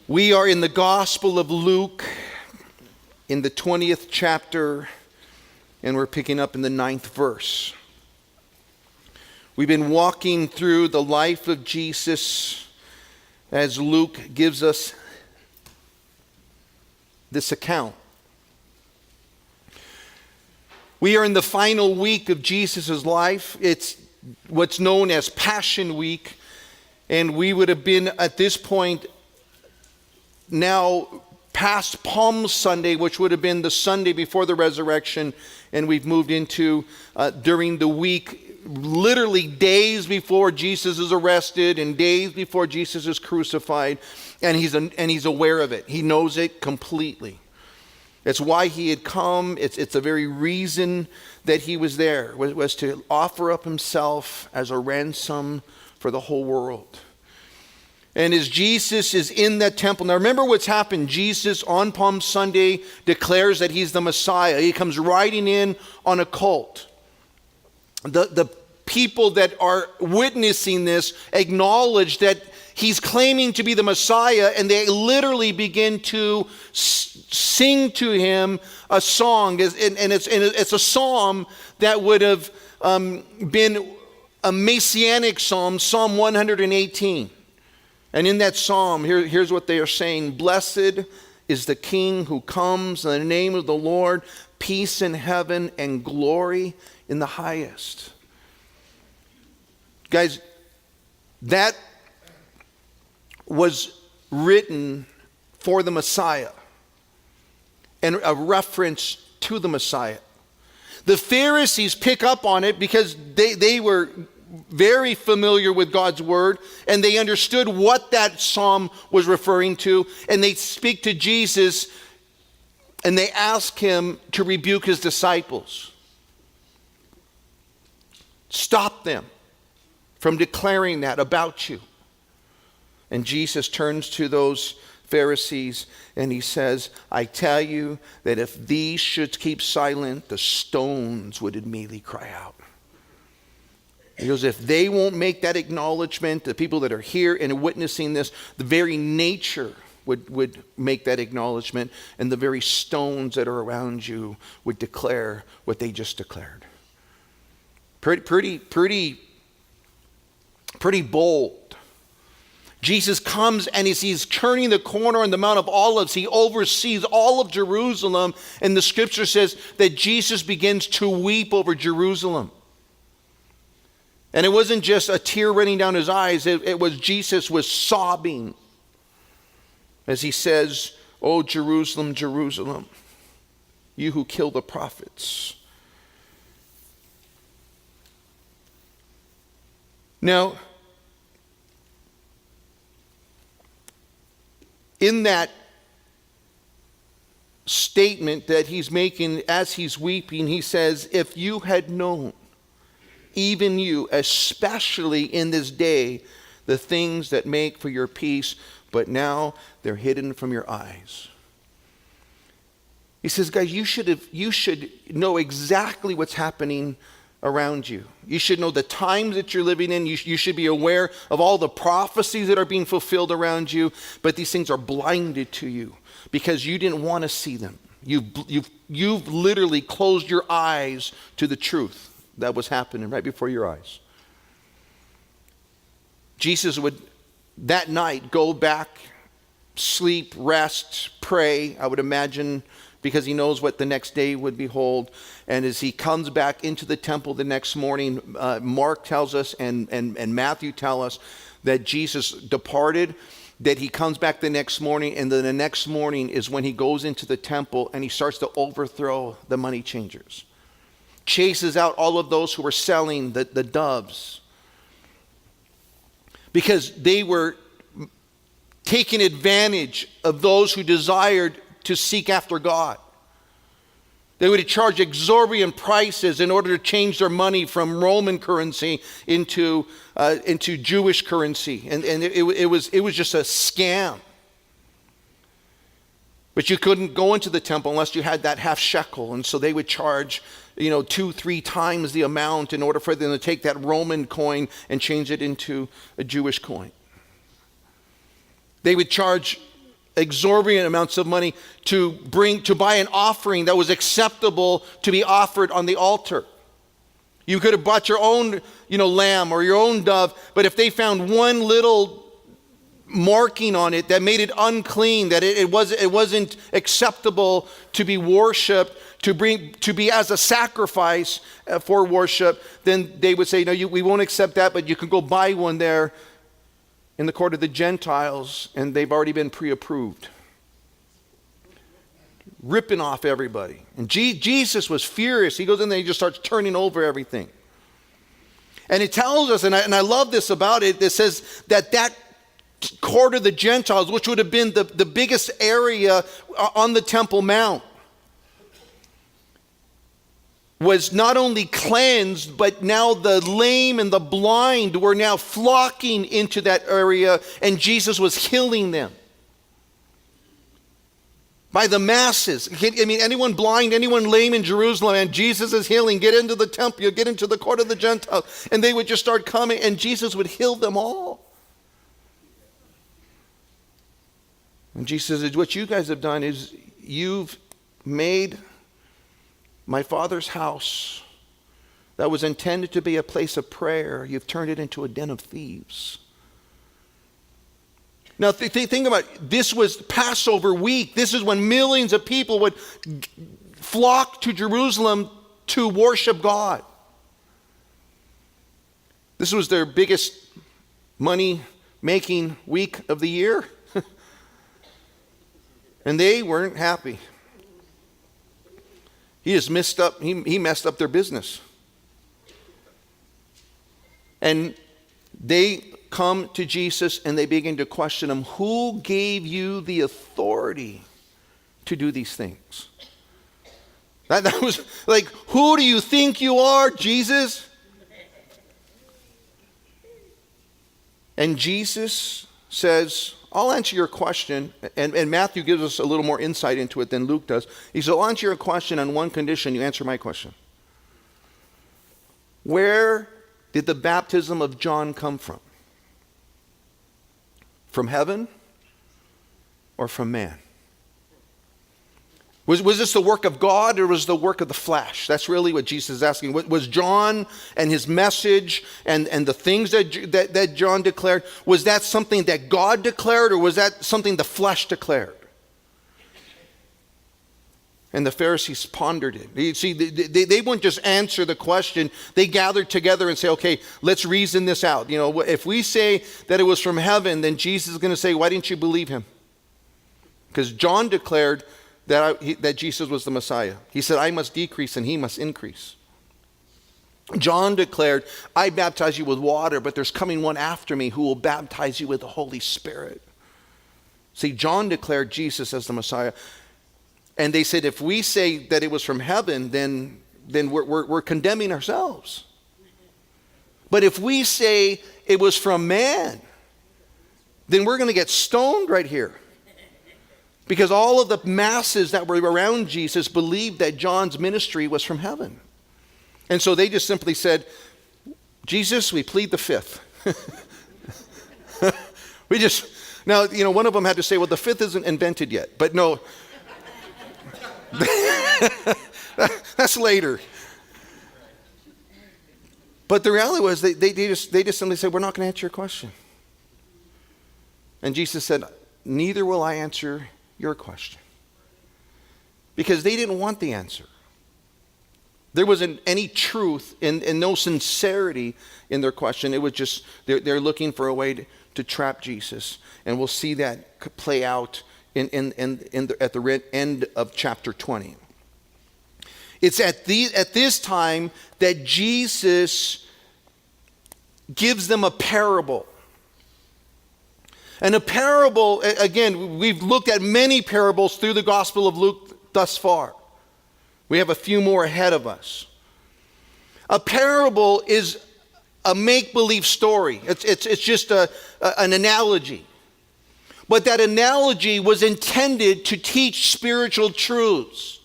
We are in the Gospel of Luke in the 20th chapter, and we're picking up in the 9th verse. We've been walking through the life of Jesus as Luke gives us this account. We are in the final week of Jesus' life. It's what's known as Passion Week, and we would have been at this point now past Palm Sunday, which would have been the Sunday before the resurrection, and we've moved into during the week, literally days before Jesus is arrested and days before Jesus is crucified, and he's aware of it. He knows it completely. It's why he had come. It's the very reason that he was there, was to offer up himself as a ransom for the whole world. And as Jesus is in that temple, now remember what's happened. Jesus on Palm Sunday declares that he's the Messiah. He comes riding in on a colt. The people that are witnessing this acknowledge that he's claiming to be the Messiah, and they literally begin to sing to him a song. And it's a psalm that would have been a messianic psalm, Psalm 118. And in that psalm, here's what they are saying. Blessed is the King who comes in the name of the Lord, peace in heaven and glory in the highest. Guys, that was written for the Messiah and a reference to the Messiah. The Pharisees pick up on it because they were very familiar with God's word, and they understood what that psalm was referring to, and they speak to Jesus and they ask him to rebuke his disciples. Stop them from declaring that about you. And Jesus turns to those Pharisees and he says, I tell you that if these should keep silent, the stones would immediately cry out. He goes, if they won't make that acknowledgement, the people that are here and witnessing this, the very nature would make that acknowledgement, and the very stones that are around you would declare what they just declared. Pretty bold. Jesus comes, and as he's turning the corner on the Mount of Olives, he oversees all of Jerusalem, and the scripture says that Jesus begins to weep over Jerusalem. And it wasn't just a tear running down his eyes. It was Jesus was sobbing as he says, "Oh, Jerusalem, Jerusalem, you who kill the prophets." Now, in that statement that he's making as he's weeping, he says, if you had known, even you, especially in this day, the things that make for your peace, but now they're hidden from your eyes. He says, guys, you should know exactly what's happening around you. You should know the times that you're living in. You should be aware of all the prophecies that are being fulfilled around you, but these things are blinded to you because you didn't want to see them. You've literally closed your eyes to the truth that was happening right before your eyes. Jesus would that night go back, sleep, rest, pray, I would imagine, because he knows what the next day would behold. And as he comes back into the temple the next morning, Mark tells us and Matthew tell us that Jesus departed, that he comes back the next morning, and then the next morning is when he goes into the temple and he starts to overthrow the money changers. Chases out all of those who were selling the doves because they were taking advantage of those who desired to seek after God. They would charge exorbitant prices in order to change their money from Roman currency into Jewish currency, and it was just a scam. But you couldn't go into the temple unless you had that half shekel, and so they would charge 2-3 times the amount in order for them to take that Roman coin and change it into a Jewish coin. They would charge exorbitant amounts of money to buy an offering that was acceptable to be offered on the altar. You could have bought your own, lamb or your own dove, but if they found one little marking on it that made it unclean, that it wasn't acceptable to be worshipped, to be as a sacrifice for worship, then they would say, no, we won't accept that, but you can go buy one there in the court of the Gentiles, and they've already been pre-approved. Ripping off everybody. And Jesus was furious. He goes in there and he just starts turning over everything. And it tells us, and I love this about it, it says that court of the Gentiles, which would have been the biggest area on the Temple Mount, was not only cleansed, but now the lame and the blind were now flocking into that area, and Jesus was healing them by the masses. I mean, anyone blind, anyone lame in Jerusalem, and Jesus is healing. Get into the temple, get into the court of the Gentiles. And they would just start coming, and Jesus would heal them all. And Jesus says, what you guys have done is you've made my Father's house that was intended to be a place of prayer, you've turned it into a den of thieves. Now think about it. This was Passover week. This is when millions of people would flock to Jerusalem to worship God. This was their biggest money-making week of the year. And they weren't happy. He just messed up their business. And they come to Jesus and they begin to question him. Who gave you the authority to do these things? That was like, who do you think you are, Jesus? And Jesus says, I'll answer your question, and Matthew gives us a little more insight into it than Luke does. He said, I'll answer your question on one condition, you answer my question. Where did the baptism of John come from? From heaven or from man? Was this the work of God or was it the work of the flesh? That's really what Jesus is asking. Was John and his message and the things that John declared, was that something that God declared or was that something the flesh declared? And the Pharisees pondered it. You see, they wouldn't just answer the question. They gathered together and say, okay, let's reason this out. If we say that it was from heaven, then Jesus is going to say, why didn't you believe him? Because John declared that Jesus was the Messiah. He said, I must decrease and he must increase. John declared, I baptize you with water, but there's coming one after me who will baptize you with the Holy Spirit. See, John declared Jesus as the Messiah. And they said, if we say that it was from heaven, then we're condemning ourselves. But if we say it was from man, then we're going to get stoned right here. Because all of the masses that were around Jesus believed that John's ministry was from heaven. And so they just simply said, Jesus, we plead the fifth. Now, one of them had to say, well, the fifth isn't invented yet. But no, that's later. But the reality was they just simply said, we're not going to answer your question. And Jesus said, neither will I answer your question. Because they didn't want the answer. There wasn't any truth and no sincerity in their question. It was just, they're looking for a way to trap Jesus. And we'll see that play out at the end of chapter 20. It's at this time that Jesus gives them a parable. And a parable, again, we've looked at many parables through the Gospel of Luke thus far. We have a few more ahead of us. A parable is a make-believe story. It's just an analogy. But that analogy was intended to teach spiritual truths.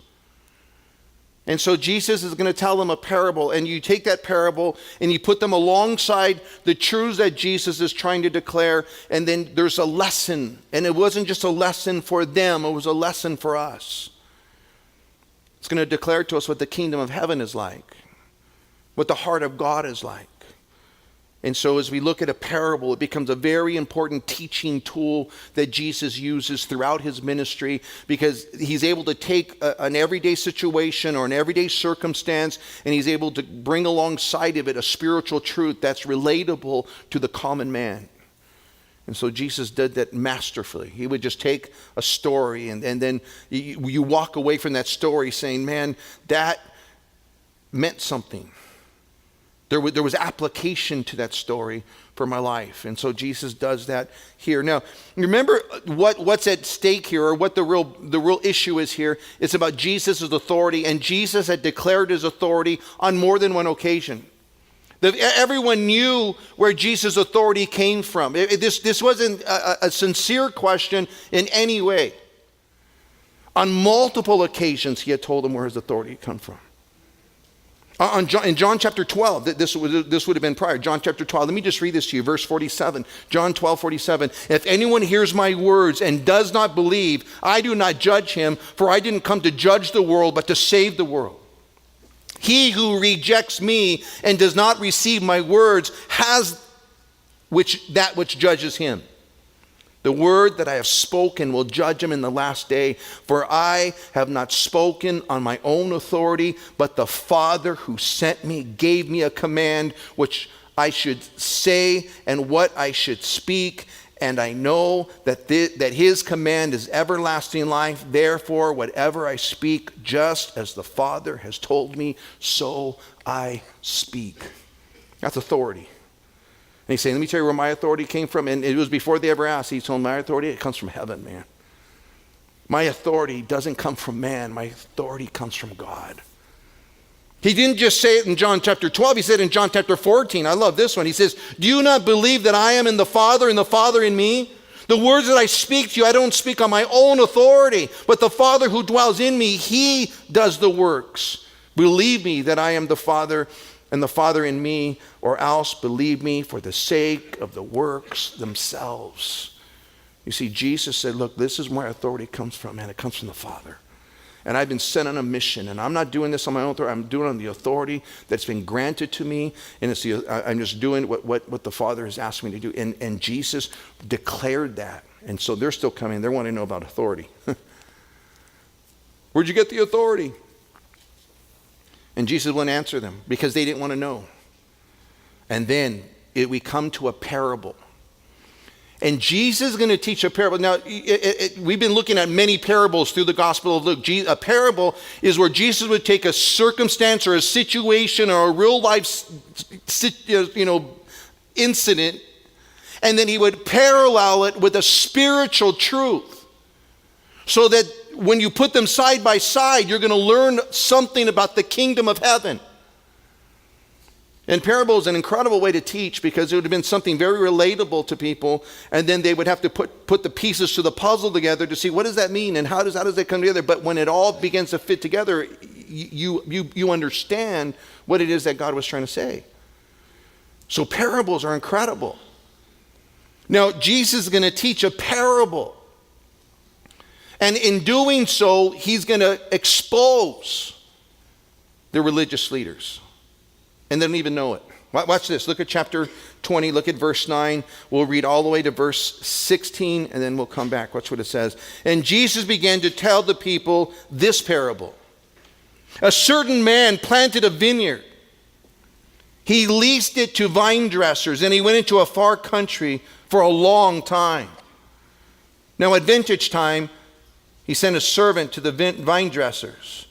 And so Jesus is going to tell them a parable, and you take that parable and you put them alongside the truths that Jesus is trying to declare, and then there's a lesson. And it wasn't just a lesson for them, it was a lesson for us. It's going to declare to us what the kingdom of heaven is like, what the heart of God is like. And so as we look at a parable, it becomes a very important teaching tool that Jesus uses throughout his ministry, because he's able to take an everyday situation or an everyday circumstance, and he's able to bring alongside of it a spiritual truth that's relatable to the common man. And so Jesus did that masterfully. He would just take a story, and then you walk away from that story saying, man, that meant something. There was application to that story for my life. And so Jesus does that here. Now, remember what's at stake here, or what the real issue is here. It's about Jesus' authority, and Jesus had declared his authority on more than one occasion. Everyone knew where Jesus' authority came from. This wasn't a sincere question in any way. On multiple occasions, he had told them where his authority had come from. In John chapter 12, this would have been prior. John chapter 12, let me just read this to you, verse 47. John 12:47. If anyone hears my words and does not believe, I do not judge him, for I didn't come to judge the world, but to save the world. He who rejects me and does not receive my words has that which judges him. The word that I have spoken will judge him in the last day. For I have not spoken on my own authority, but the Father who sent me gave me a command which I should say and what I should speak. And I know that his command is everlasting life. Therefore, whatever I speak, just as the Father has told me, so I speak. That's authority. And he's saying, let me tell you where my authority came from. And it was before they ever asked. He told them, my authority, it comes from heaven, man. My authority doesn't come from man. My authority comes from God. He didn't just say it in John chapter 12. He said in John chapter 14. I love this one. He says, do you not believe that I am in the Father and the Father in me? The words that I speak to you, I don't speak on my own authority, but the Father who dwells in me, he does the works. Believe me that I am the Father and the Father in me, or else believe me for the sake of the works themselves. You see, Jesus said, look, this is where authority comes from, man. It comes from the Father. And I've been sent on a mission, and I'm not doing this on my own authority. I'm doing it on the authority that's been granted to me, and I'm just doing what the Father has asked me to do. And Jesus declared that. And so they're still coming. They're wanting to know about authority. Where'd you get the authority? And Jesus wouldn't answer them because they didn't want to know. And then we come to a parable. And Jesus is going to teach a parable. Now, we've been looking at many parables through the Gospel of Luke. A parable is where Jesus would take a circumstance or a situation or a real life incident, and then he would parallel it with a spiritual truth, so that when you put them side by side, you're going to learn something about the kingdom of heaven. And parable is an incredible way to teach, because it would have been something very relatable to people, and then they would have to put the pieces to the puzzle together to see what does that mean and how does that come together. But when it all begins to fit together, you understand what it is that God was trying to say. So parables are incredible. Now, Jesus is going to teach a parable. And in doing so, he's going to expose the religious leaders. And they don't even know it. Watch this. Look at chapter 20. Look at verse 9. We'll read all the way to verse 16, and then we'll come back. Watch what it says. And Jesus began to tell the people this parable. A certain man planted a vineyard. He leased it to vine dressers, and he went into a far country for a long time. Now at vintage time, he sent a servant to the vine dressers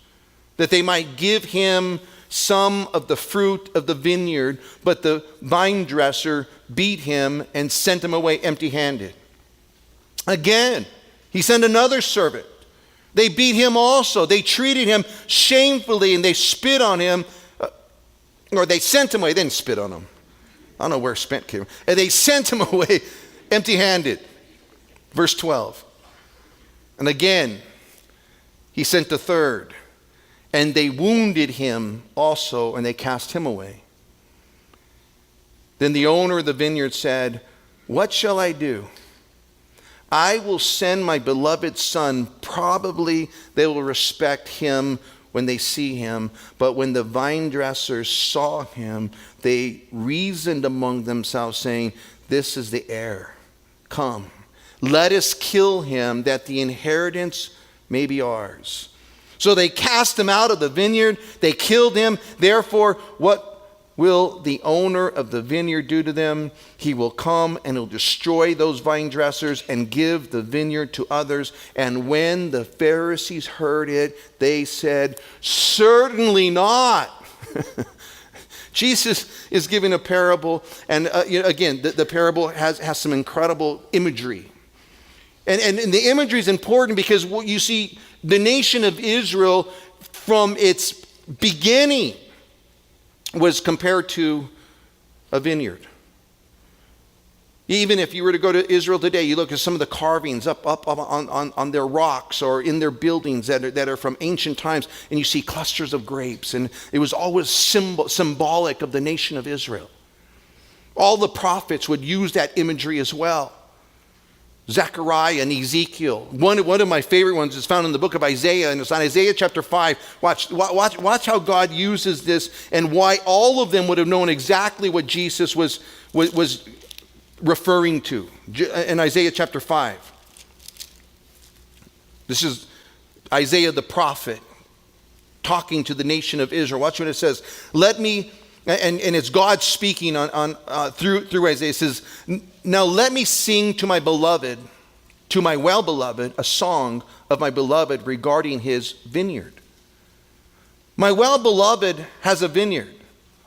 that they might give him some of the fruit of the vineyard, but the vine dresser beat him and sent him away empty-handed. Again, he sent another servant. They beat him also. They treated him shamefully, and they spit on him, or they sent him away. They didn't spit on him. I don't know where spit came from. And they sent him away empty-handed. Verse 12. And again, he sent the third. And they wounded him also, and they cast him away. Then the owner of the vineyard said, "What shall I do? I will send my beloved son. Probably they will respect him when they see him." But when the vine dressers saw him, they reasoned among themselves, saying, "This is the heir. Come, let us kill him, that the inheritance may be ours." So they cast him out of the vineyard. They killed him. Therefore, what will the owner of the vineyard do to them? He will come and he'll destroy those vine dressers and give the vineyard to others. And when the Pharisees heard it, they said, "Certainly not." Jesus is giving a parable. And again, the parable has some incredible imagery. And the imagery is important because what you see, the nation of Israel from its beginning was compared to a vineyard. Even if you were to go to Israel today, you look at some of the carvings up on their rocks or in their buildings that are from ancient times, and you see clusters of grapes, and it was always symbolic of the nation of Israel. All the prophets would use that imagery as well. Zechariah and Ezekiel. One of my favorite ones is found in the book of Isaiah, and it's on Isaiah chapter 5. Watch how God uses this and why all of them would have known exactly what Jesus was referring to in Isaiah chapter 5. This is Isaiah the prophet talking to the nation of Israel. Watch what it says. Let me, and it's God speaking through Isaiah. It says, "Now let me sing to my beloved, to my well-beloved, a song of my beloved regarding his vineyard. My well-beloved has a vineyard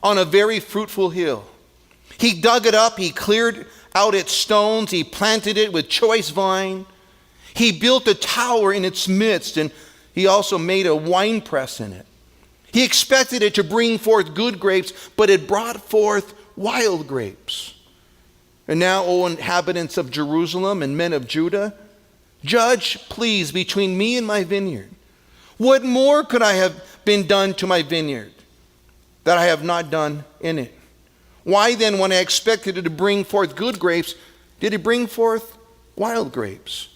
on a very fruitful hill. He dug it up, he cleared out its stones, he planted it with choice vine. He built a tower in its midst, and he also made a winepress in it. He expected it to bring forth good grapes, but it brought forth wild grapes. And now, O inhabitants of Jerusalem and men of Judah, judge, please, between me and my vineyard. What more could I have been done to my vineyard that I have not done in it? Why then, when I expected it to bring forth good grapes, did it bring forth wild grapes?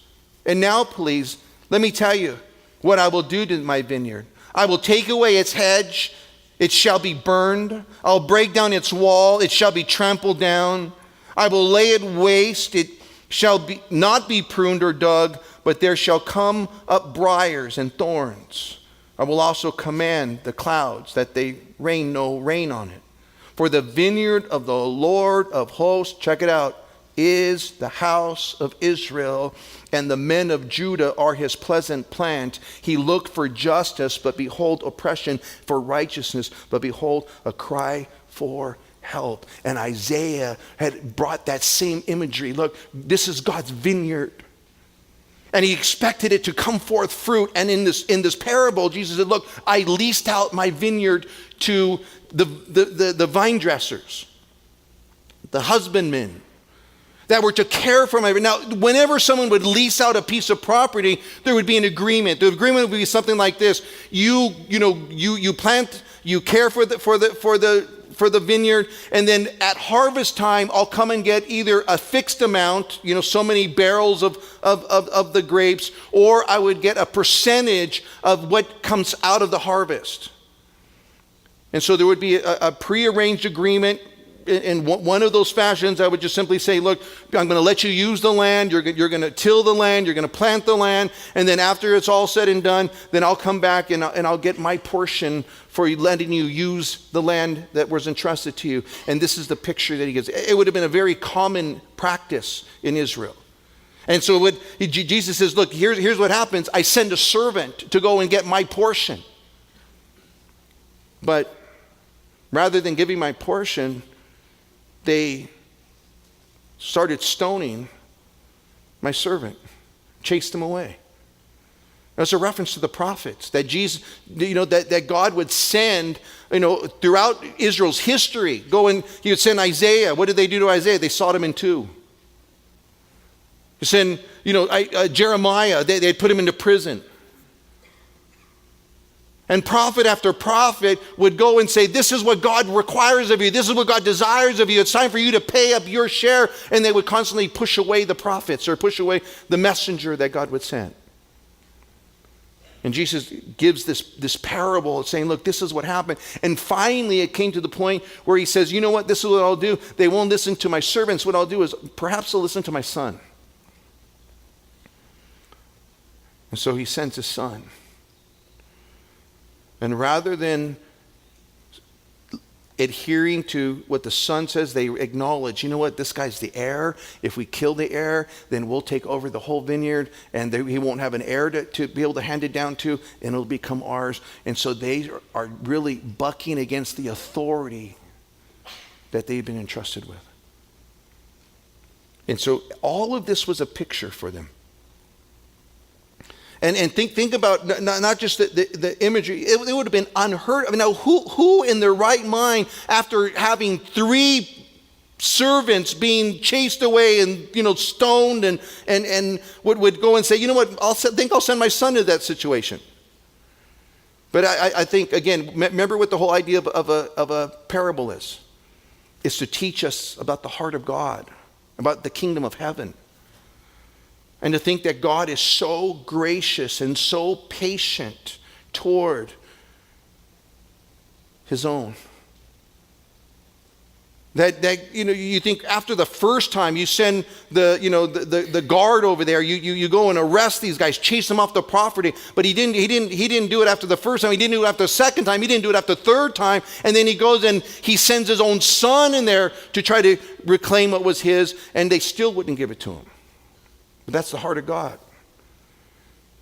And now, please, let me tell you what I will do to my vineyard. I will take away its hedge, it shall be burned. I'll break down its wall, it shall be trampled down. I will lay it waste, it shall not be pruned or dug, but there shall come up briars and thorns. I will also command the clouds that they rain no rain on it. For the vineyard of the Lord of hosts," check it out, "is the house of Israel, and the men of Judah are his pleasant plant. He looked for justice, but behold oppression, for righteousness, but behold a cry for help." And Isaiah had brought that same imagery. Look, this is God's vineyard. And he expected it to come forth fruit. And in this parable, Jesus said, look, I leased out my vineyard to the vine dressers, the husbandmen, that were to care for my vineyard. Now, whenever someone would lease out a piece of property, there would be an agreement. The agreement would be something like this: you plant, you care for the vineyard, and then at harvest time, I'll come and get either a fixed amount, so many barrels of the grapes, or I would get a percentage of what comes out of the harvest. And so there would be a prearranged agreement. In one of those fashions, I would just simply say, look, I'm going to let you use the land. You're going to till the land. You're going to plant the land. And then after it's all said and done, then I'll come back and I'll get my portion for letting you use the land that was entrusted to you. And this is the picture that he gives. It would have been a very common practice in Israel. And so Jesus says, look, here's what happens. I send a servant to go and get my portion. But rather than giving my portion, they started stoning my servant, chased him away. That's a reference to the prophets that Jesus, that God would send, throughout Israel's history. He would send Isaiah. What did they do to Isaiah? They sawed him in two. He sent, Jeremiah. They'd put him into prison. And prophet after prophet would go and say, this is what God requires of you. This is what God desires of you. It's time for you to pay up your share. And they would constantly push away the prophets or push away the messenger that God would send. And Jesus gives this parable saying, look, this is what happened. And finally it came to the point where he says, you know what, this is what I'll do. They won't listen to my servants. What I'll do is perhaps they'll listen to my son. And so he sends his son. And rather than adhering to what the son says, they acknowledge, you know what, this guy's the heir. If we kill the heir, then we'll take over the whole vineyard, and he won't have an heir to be able to hand it down to, and it'll become ours. And so they are really bucking against the authority that they've been entrusted with. And so all of this was a picture for them. And think about not just the imagery. It would have been unheard of. Now, who in their right mind, after having 3 servants being chased away and stoned and would go and say, you know what, I'll send my son to that situation. But I think, again, remember what the whole idea of a parable is. It's to teach us about the heart of God, about the kingdom of heaven. And to think that God is so gracious and so patient toward his own. That you think after the first time you send the guard over there, you go and arrest these guys, chase them off the property. But he didn't do it after the first time. He didn't do it after the second time. He didn't do it after the third time. And then he goes and he sends his own son in there to try to reclaim what was his, and they still wouldn't give it to him. But that's the heart of God.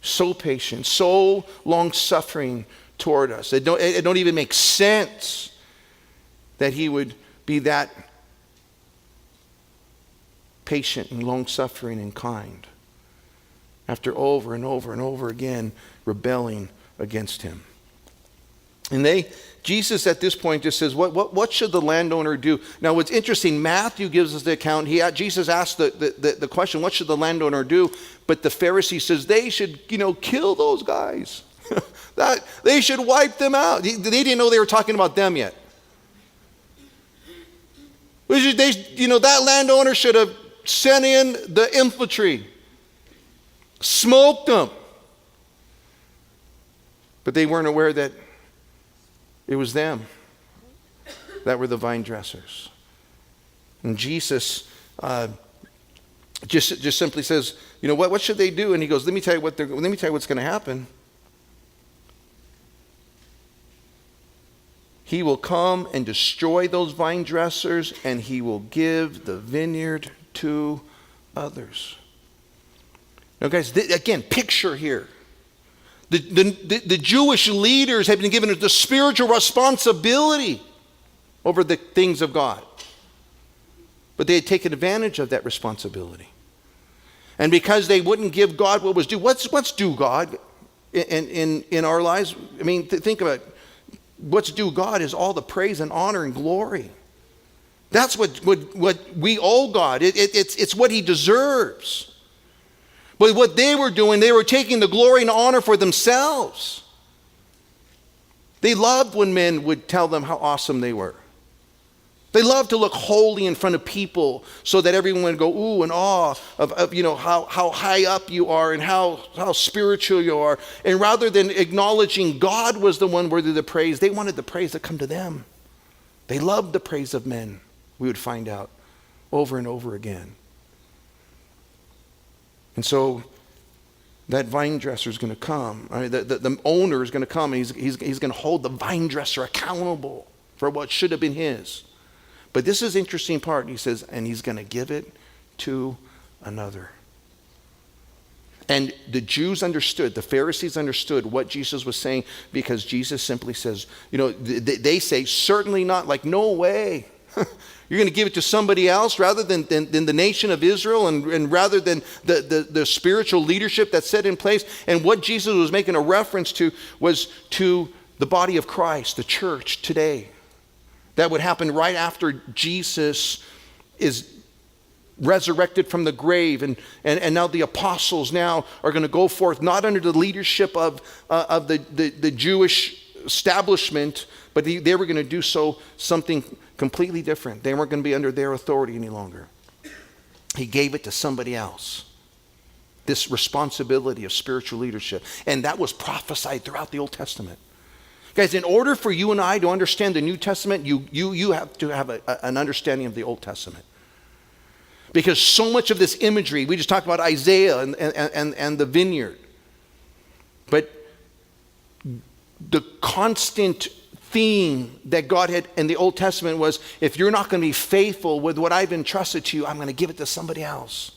So patient, so long-suffering toward us. It don't even make sense that he would be that patient and long-suffering and kind after over and over and over again rebelling against him. And Jesus at this point just says, what should the landowner do? Now what's interesting, Matthew gives us the account. Jesus asked the question, what should the landowner do? But the Pharisee says they should, kill those guys. They should wipe them out. They didn't know they were talking about them yet. That landowner should have sent in the infantry, smoked them. But they weren't aware that it was them that were the vine dressers. And Jesus just simply says, what should they do? And he goes, let me tell you what's going to happen. He will come and destroy those vine dressers, and he will give the vineyard to others. Now guys, again, picture here. The Jewish leaders had been given the spiritual responsibility over the things of God. But they had taken advantage of that responsibility. And because they wouldn't give God what was due, what's due God in our lives? I mean, think about it. What's due God is all the praise and honor and glory. That's what we owe God. It's what he deserves. But what they were doing, they were taking the glory and honor for themselves. They loved when men would tell them how awesome they were. They loved to look holy in front of people so that everyone would go ooh and awe of how high up you are and how spiritual you are. And rather than acknowledging God was the one worthy of the praise, they wanted the praise to come to them. They loved the praise of men, we would find out over and over again. And so that vine dresser is going to come. The owner is going to come, and he's going to hold the vine dresser accountable for what should have been his. But this is the interesting part. He says, and he's going to give it to another. And the Jews understood, the Pharisees understood what Jesus was saying, because Jesus simply says, they say, certainly not, like no way. You're going to give it to somebody else rather than the nation of Israel and rather than the spiritual leadership that's set in place. And what Jesus was making a reference to was to the body of Christ, the church today. That would happen right after Jesus is resurrected from the grave, and now the apostles now are going to go forth not under the leadership of the Jewish establishment, but they were going to do something completely different. They weren't going to be under their authority any longer. He gave it to somebody else, this responsibility of spiritual leadership, and that was prophesied throughout the Old Testament. Guys, in order for you and I to understand the New Testament, you have to have an understanding of the Old Testament. Because so much of this imagery, we just talked about Isaiah and the vineyard. But the constant theme that God had in the Old Testament was, if you're not going to be faithful with what I've entrusted to you, I'm going to give it to somebody else.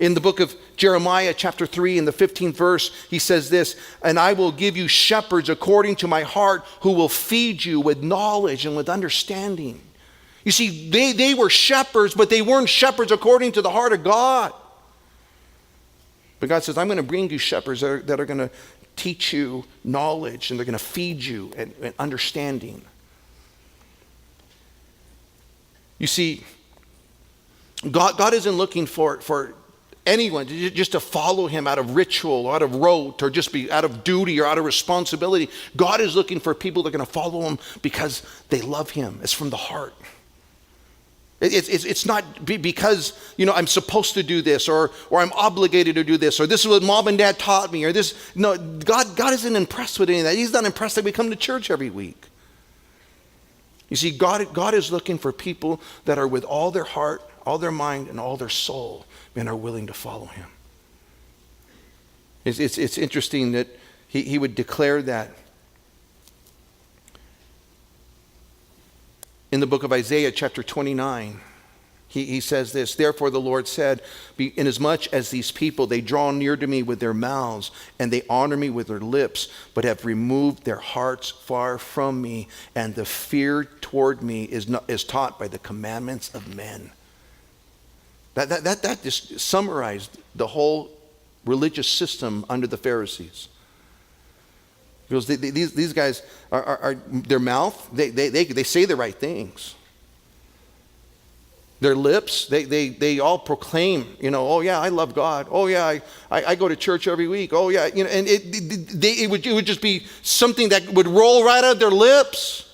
In the book of Jeremiah, chapter 3, in the 15th verse, he says this, and I will give you shepherds according to my heart who will feed you with knowledge and with understanding. You see, they were shepherds, but they weren't shepherds according to the heart of God. But God says, I'm going to bring you shepherds that are going to teach you knowledge, and they're going to feed you and understanding. You see, God isn't looking for anyone just to follow him out of ritual, or out of rote, or just be out of duty or out of responsibility. God is looking for people that are going to follow him because they love him. It's from the heart. It's not because, I'm supposed to do this, or I'm obligated to do this, or this is what mom and dad taught me, or this. No, God isn't impressed with any of that. He's not impressed that we come to church every week. You see, God is looking for people that are with all their heart, all their mind, and all their soul, and are willing to follow him. It's interesting that he would declare that. In the book of Isaiah, chapter 29, he says this, therefore the Lord said, inasmuch as these people, they draw near to me with their mouths, and they honor me with their lips, but have removed their hearts far from me, and the fear toward me is taught by the commandments of men. That just summarized the whole religious system under the Pharisees. Because these guys are their mouth, they say the right things. Their lips, they all proclaim, oh yeah, I love God. Oh yeah, I go to church every week. Oh yeah, and it would just be something that would roll right out of their lips.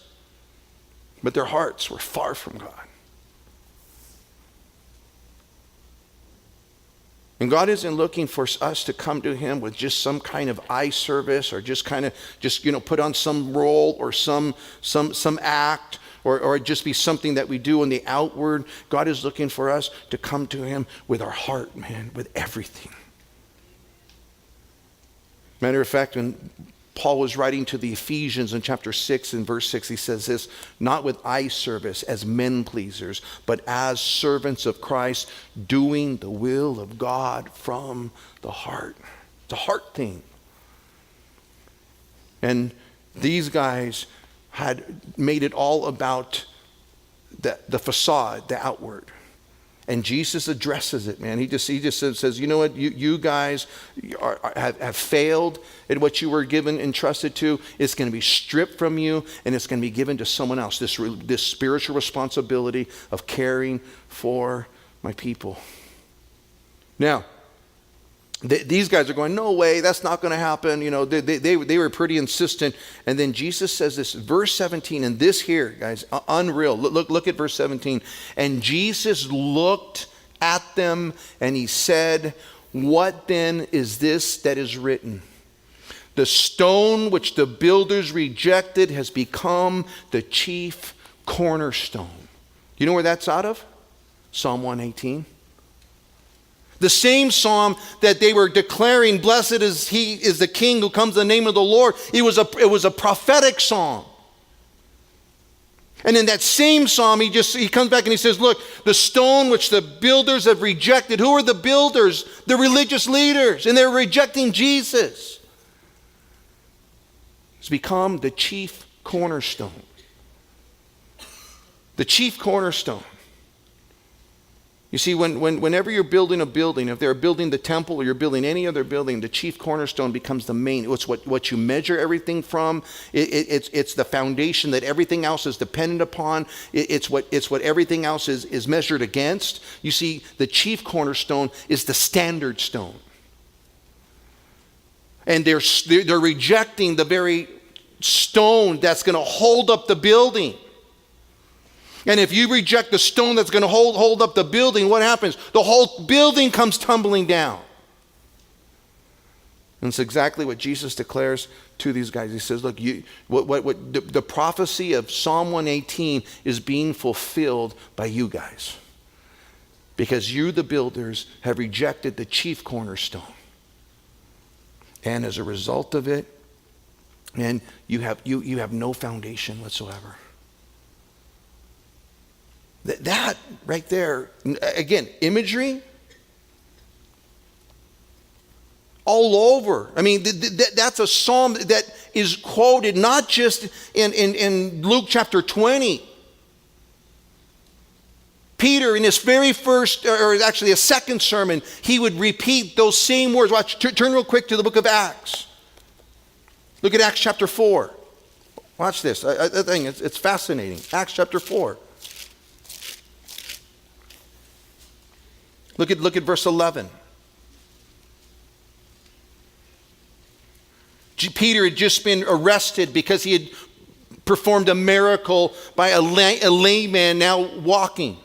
But their hearts were far from God. And God isn't looking for us to come to him with just some kind of eye service, or just put on some role, or some act, or just be something that we do on the outward. God is looking for us to come to him with our heart, man, with everything. Matter of fact, when Paul was writing to the Ephesians in chapter 6 and verse 6, he says this, not with eye service as men pleasers, but as servants of Christ, doing the will of God from the heart. It's a heart thing. And these guys had made it all about the facade, the outward. And Jesus addresses it, man. He just says, you know what, you guys have failed at what you were given, entrusted to. It's going to be stripped from you, and it's going to be given to someone else. This spiritual responsibility of caring for my people. Now, these guys are going, no way, that's not going to happen. They were pretty insistent. And then Jesus says this, verse 17, and this here, guys, unreal. Look at verse 17. And Jesus looked at them, and he said, what then is this that is written? The stone which the builders rejected has become the chief cornerstone. You know where that's out of? Psalm 118. The same psalm that they were declaring, blessed is he is the king who comes in the name of the Lord. It was a prophetic psalm. And in that same psalm, he comes back and he says, look, the stone which the builders have rejected. Who are the builders? The religious leaders. And they're rejecting Jesus. It's become the chief cornerstone. The chief cornerstone. You see, whenever you're building a building, if they're building the temple or you're building any other building, the chief cornerstone becomes the main. It's what you measure everything from. It's the foundation that everything else is dependent upon. It's what everything else is measured against. You see, the chief cornerstone is the standard stone. And they're rejecting the very stone that's going to hold up the building. And if you reject the stone that's going to hold up the building, what happens? The whole building comes tumbling down. And it's exactly what Jesus declares to these guys. He says, look, the prophecy of Psalm 118 is being fulfilled by you guys. Because you, the builders, have rejected the chief cornerstone. And as a result of it, and you have no foundation whatsoever. That right there, again, imagery all over. I mean, that's a psalm that is quoted not just in Luke chapter 20. Peter, in his very first, or actually a second sermon, he would repeat those same words. Watch, turn real quick to the book of Acts. Look at Acts chapter 4. Watch this. I think it's fascinating. Acts chapter 4. Look at verse 11. Peter had just been arrested because he had performed a miracle by a lame man now walking.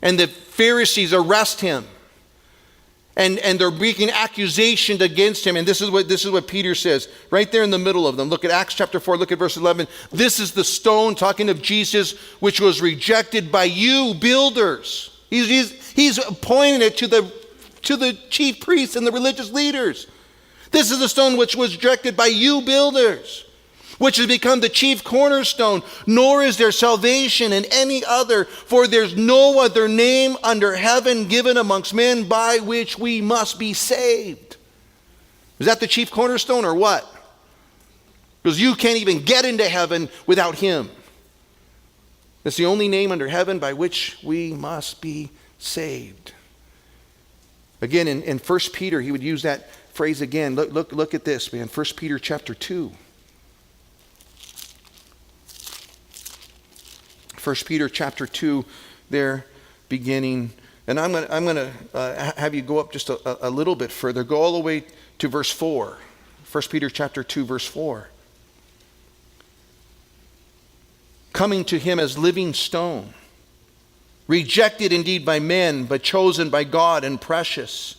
And the Pharisees arrest him. And they're making accusations against him. And this is what Peter says right there in the middle of them. Look at Acts chapter 4. Look at verse 11. This is the stone, talking of Jesus, which was rejected by you builders. He's pointing it to the chief priests and the religious leaders. This is the stone which was rejected by you builders, which has become the chief cornerstone. Nor is there salvation in any other, for there's no other name under heaven given amongst men by which we must be saved. Is that the chief cornerstone or what? Because you can't even get into heaven without him. It's the only name under heaven by which we must be saved. Again, in 1 Peter, he would use that phrase again. Look at this, man. 1 Peter chapter 2. 1 Peter chapter 2, there beginning. And I'm going to have you go up just a little bit further. Go all the way to verse 4. 1 Peter chapter 2, verse 4. Coming to him as living stone, rejected indeed by men, but chosen by God and precious.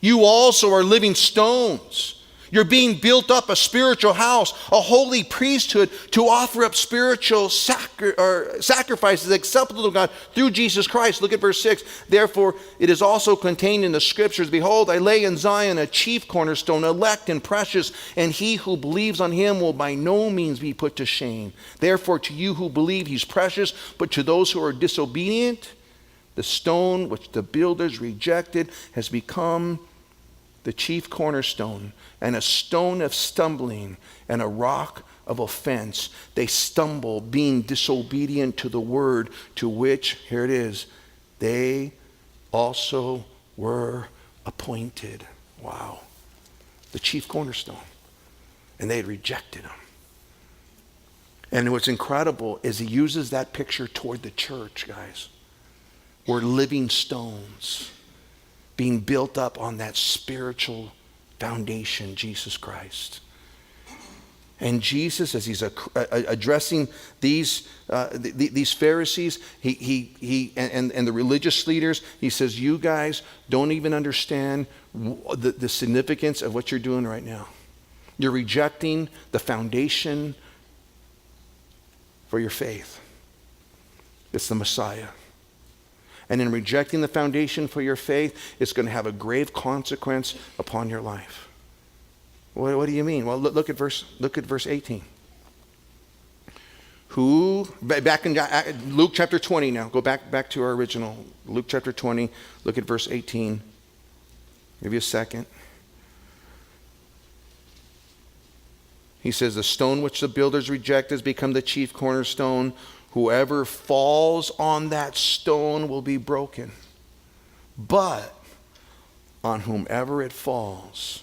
You also are living stones. You're being built up a spiritual house, a holy priesthood, to offer up spiritual sacrifices acceptable to God through Jesus Christ. Look at verse 6. Therefore, it is also contained in the scriptures, behold, I lay in Zion a chief cornerstone, elect and precious, and he who believes on him will by no means be put to shame. Therefore, to you who believe, he's precious, but to those who are disobedient, the stone which the builders rejected has become the chief cornerstone, and a stone of stumbling and a rock of offense. They stumble, being disobedient to the word, to which, here it is, they also were appointed. Wow. The chief cornerstone. And they had rejected him. And what's incredible is he uses that picture toward the church, guys. We're living stones, being built up on that spiritual foundation, Jesus Christ. And Jesus, as he's addressing these Pharisees, he and the religious leaders, he says, you guys don't even understand the significance of what you're doing right now. You're rejecting the foundation for your faith. It's the Messiah. And in rejecting the foundation for your faith, it's going to have a grave consequence upon your life. What do you mean? Well, look at verse 18. Who, back in Luke chapter 20 now, go back to our original, Luke chapter 20, look at verse 18. Give you a second. He says, the stone which the builders reject has become the chief cornerstone. Whoever falls on that stone will be broken. But on whomever it falls,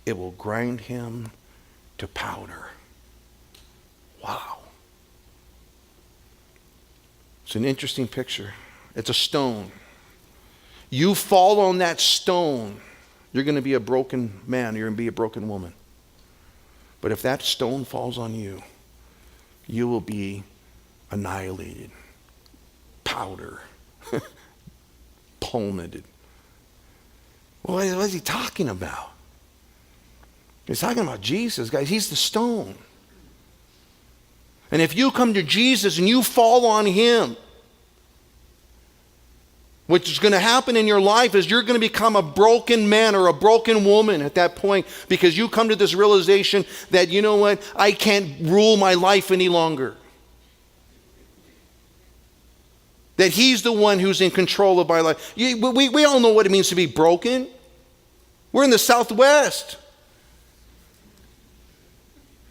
it will grind him to powder. Wow. It's an interesting picture. It's a stone. You fall on that stone, you're going to be a broken man, you're going to be a broken woman. But if that stone falls on you, you will be annihilated, powder, plummeted. Well, what is he talking about? He's talking about Jesus, guys. He's the stone. And if you come to Jesus and you fall on him, what's going to happen in your life is you're going to become a broken man or a broken woman at that point, because you come to this realization that, you know what, I can't rule my life any longer. That he's the one who's in control of my life. We all know what it means to be broken. We're in the Southwest.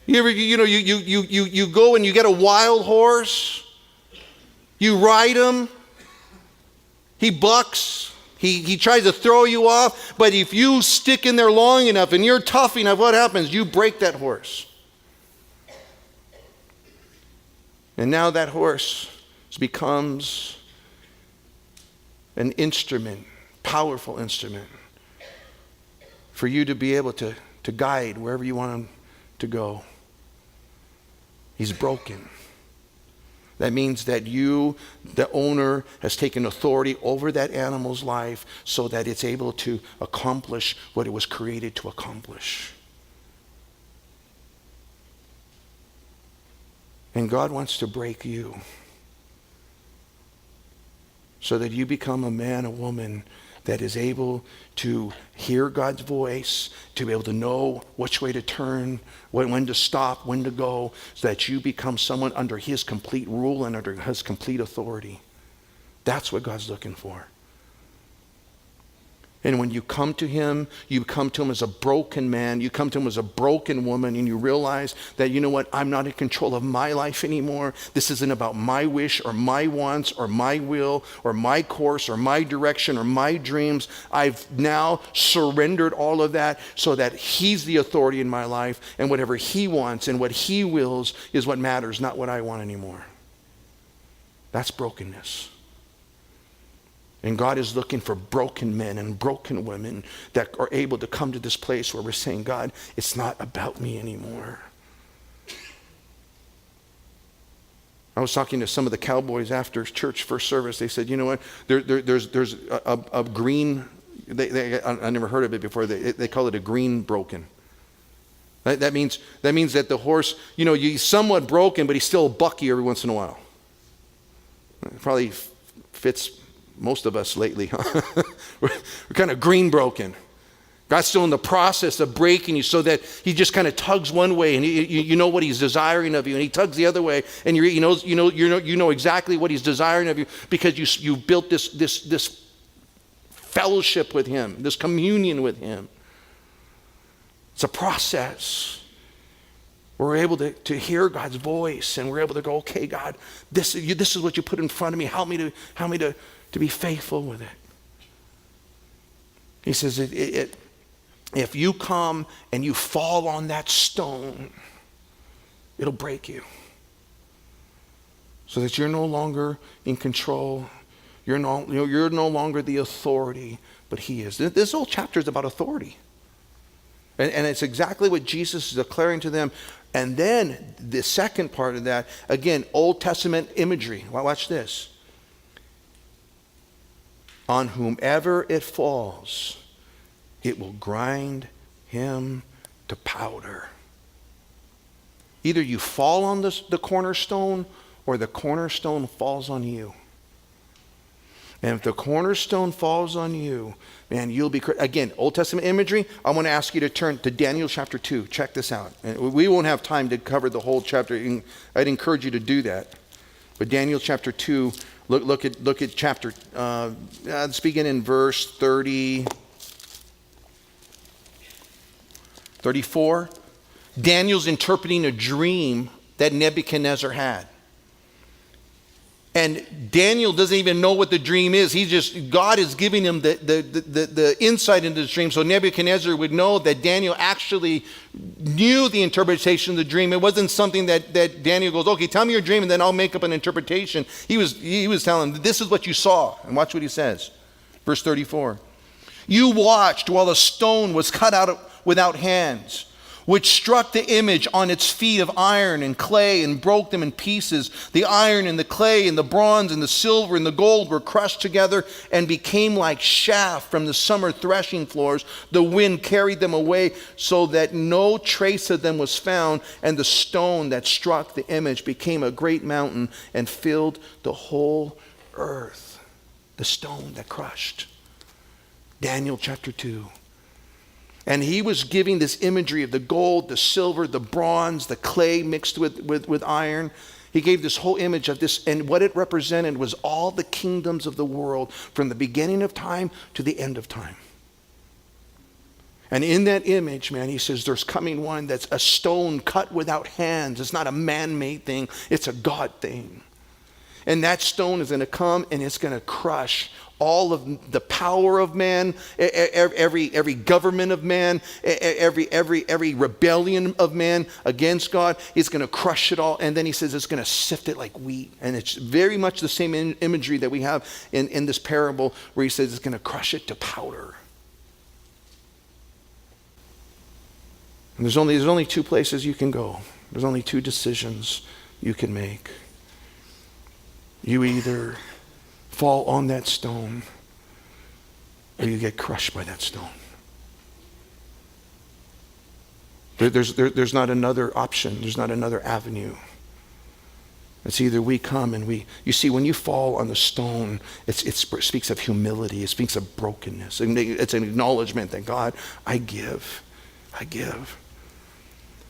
You go and you get a wild horse. You ride him. He bucks. He tries to throw you off. But if you stick in there long enough and you're tough enough, what happens? You break that horse. And now that horse becomes an instrument, powerful instrument, for you to be able to guide wherever you want him to go. He's broken. That means that you, the owner, has taken authority over that animal's life so that it's able to accomplish what it was created to accomplish. And God wants to break you so that you become a man, a woman that is able to hear God's voice, to be able to know which way to turn, when to stop, when to go, so that you become someone under his complete rule and under his complete authority. That's what God's looking for. And when you come to him as a broken man, you come to him as a broken woman, and you realize that, you know what, I'm not in control of my life anymore. This isn't about my wish or my wants or my will or my course or my direction or my dreams. I've now surrendered all of that so that he's the authority in my life, and whatever he wants and what he wills is what matters, not what I want anymore. That's brokenness. And God is looking for broken men and broken women that are able to come to this place where we're saying, God, it's not about me anymore. I was talking to some of the cowboys after church first service. They said, you know what, there's a green, I never heard of it before. They call it a green broken. That means that the horse, he's somewhat broken, but he's still bucky every once in a while. It probably fits most of us lately, huh? We're kind of green broken. God's still in the process of breaking you so that he just kind of tugs one way, and you know what he's desiring of you, and he tugs the other way, and you know exactly what he's desiring of you, because you built this fellowship with him, this communion with him. It's a process. We're able to hear God's voice, and we're able to go, okay, God, this is what you put in front of me. Help me to be faithful with it. He says, if you come and you fall on that stone, it'll break you. So that you're no longer in control. You're no longer the authority, but he is. This whole chapter is about authority. And it's exactly what Jesus is declaring to them. And then the second part of that, again, Old Testament imagery. Watch this. On whomever it falls, it will grind him to powder. Either you fall on the cornerstone, or the cornerstone falls on you. And if the cornerstone falls on you, man, you'll be... Again, Old Testament imagery, I want to ask you to turn to Daniel chapter 2. Check this out. And we won't have time to cover the whole chapter. I'd encourage you to do that. But Daniel chapter 2, look at chapter... let's begin in verse 34. Daniel's interpreting a dream that Nebuchadnezzar had. And Daniel doesn't even know what the dream is. God is giving him the insight into the dream. So Nebuchadnezzar would know that Daniel actually knew the interpretation of the dream. It wasn't something that Daniel goes, okay, tell me your dream and then I'll make up an interpretation. He was telling him, this is what you saw. And watch what he says. Verse 34. You watched while a stone was cut out without hands, which struck the image on its feet of iron and clay and broke them in pieces. The iron and the clay and the bronze and the silver and the gold were crushed together and became like chaff from the summer threshing floors. The wind carried them away so that no trace of them was found. And the stone that struck the image became a great mountain and filled the whole earth. The stone that crushed. Daniel chapter 2. And he was giving this imagery of the gold, the silver, the bronze, the clay mixed with iron. He gave this whole image of this, and what it represented was all the kingdoms of the world from the beginning of time to the end of time. And in that image, man, he says there's coming one that's a stone cut without hands. It's not a man-made thing. It's a God thing. And that stone is going to come and it's going to crush all of the power of man, every government of man, every rebellion of man against God. He's going to crush it all. And then he says it's going to sift it like wheat. And it's very much the same imagery that we have in this parable where he says it's going to crush it to powder. And there's only two places you can go. There's only two decisions you can make. You either fall on that stone or you get crushed by that stone. There's not another option. There's not another avenue. It's either we come and you see, when you fall on the stone, it speaks of humility. It speaks of brokenness. It's an acknowledgement that God, I give.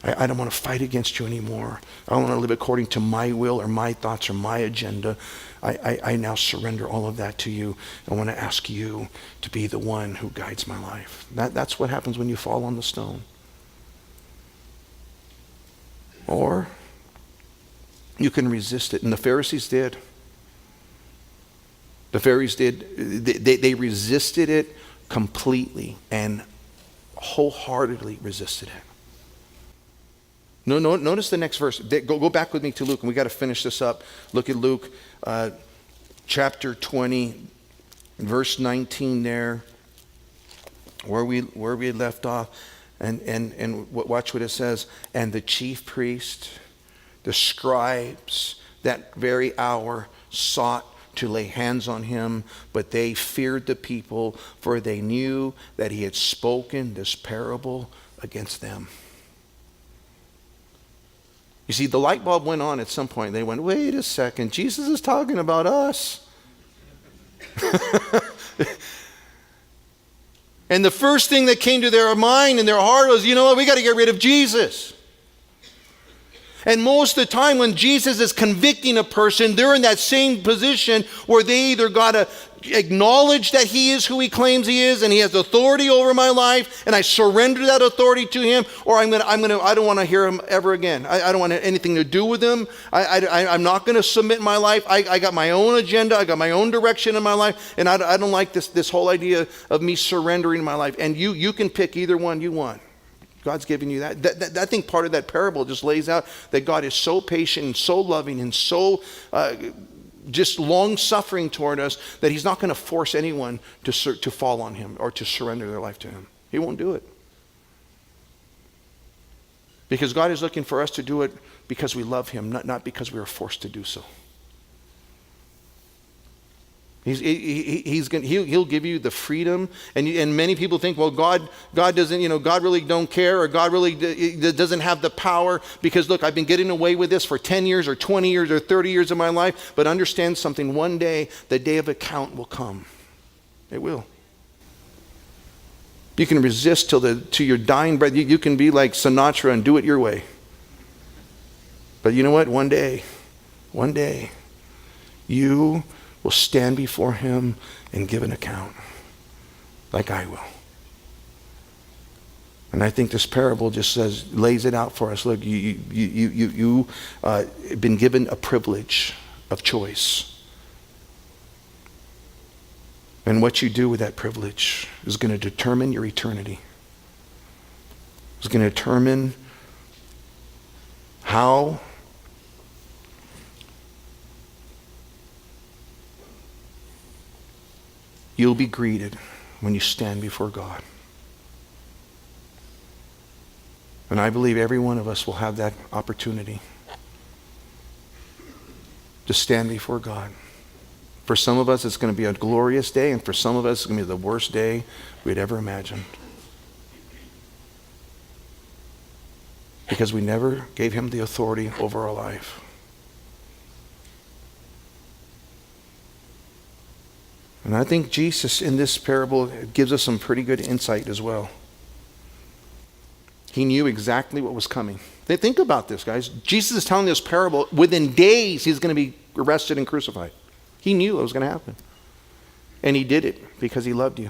I don't want to fight against you anymore. I don't want to live according to my will or my thoughts or my agenda. I now surrender all of that to you. I want to ask you to be the one who guides my life. That's what happens when you fall on the stone. Or you can resist it. And the Pharisees did. The Pharisees did. They resisted it completely and wholeheartedly resisted it. No, notice the next verse. Go back with me to Luke, and we got to finish this up. Look at Luke chapter 20, verse 19 there, where we left off. And watch what it says. And the chief priest, the scribes, that very hour sought to lay hands on him, but they feared the people, for they knew that he had spoken this parable against them. You see, the light bulb went on at some point. They went, wait a second, Jesus is talking about us. And the first thing that came to their mind and their heart was, you know what, we got to get rid of Jesus. And most of the time when Jesus is convicting a person, they're in that same position where they either got to acknowledge that he is who he claims he is and he has authority over my life and I surrender that authority to him, or I don't want to hear him ever again. I don't want anything to do with him. I'm not going to submit my life. I got my own agenda. I got my own direction in my life, and I don't like this whole idea of me surrendering my life. And you can pick either one you want. God's giving you that. I think part of that parable just lays out that God is so patient and so loving and so just long-suffering toward us that he's not going to force anyone to fall on him or to surrender their life to him. He won't do it. Because God is looking for us to do it because we love him, not because we are forced to do so. He'll give you the freedom, and many people think, well, God doesn't, God really don't care, or God really doesn't have the power, because look, I've been getting away with this for 10 years or 20 years or 30 years of my life. But understand something, one day the day of account will come. It will. You can resist to your dying breath. You can be like Sinatra and do it your way. But you know what? One day, you will stand before him and give an account, like I will. And I think this parable just lays it out for us. Look, you've been given a privilege of choice. And what you do with that privilege is going to determine your eternity. It's going to determine how you'll be greeted when you stand before God. And I believe every one of us will have that opportunity to stand before God. For some of us, it's going to be a glorious day, and for some of us, it's going to be the worst day we'd ever imagined. Because we never gave him the authority over our life. And I think Jesus in this parable gives us some pretty good insight as well. He knew exactly what was coming. Think about this, guys. Jesus is telling this parable. Within days, he's going to be arrested and crucified. He knew it was going to happen. And he did it because he loved you.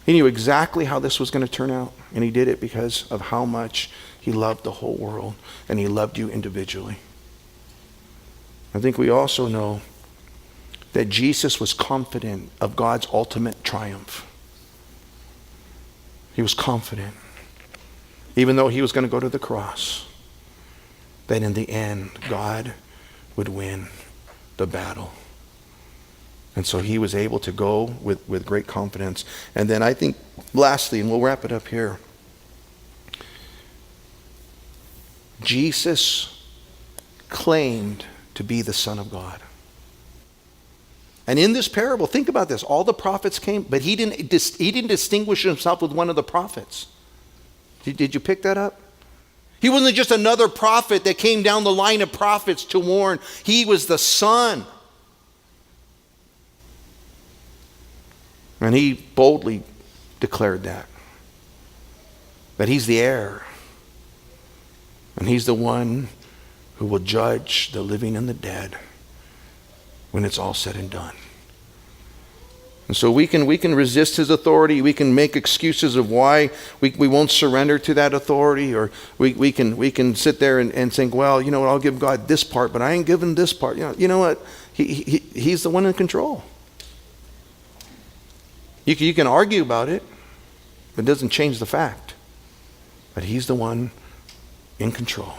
He knew exactly how this was going to turn out. And he did it because of how much he loved the whole world. And he loved you individually. I think we also know that Jesus was confident of God's ultimate triumph. He was confident, even though he was going to go to the cross, that in the end, God would win the battle. And so he was able to go with great confidence. And then I think, lastly, and we'll wrap it up here, Jesus claimed to be the Son of God. And in this parable, think about this. All the prophets came, but he didn't distinguish himself with one of the prophets. Did you pick that up? He wasn't just another prophet that came down the line of prophets to warn. He was the Son. And he boldly declared that he's the heir. And he's the one who will judge the living and the dead when it's all said and done. And so we can resist his authority. We can make excuses of why we won't surrender to that authority, or we can sit there and think, well, you know what, I'll give God this part, but I ain't giving this part. You know what? He's the one in control. You can argue about it, but it doesn't change the fact that he's the one in control.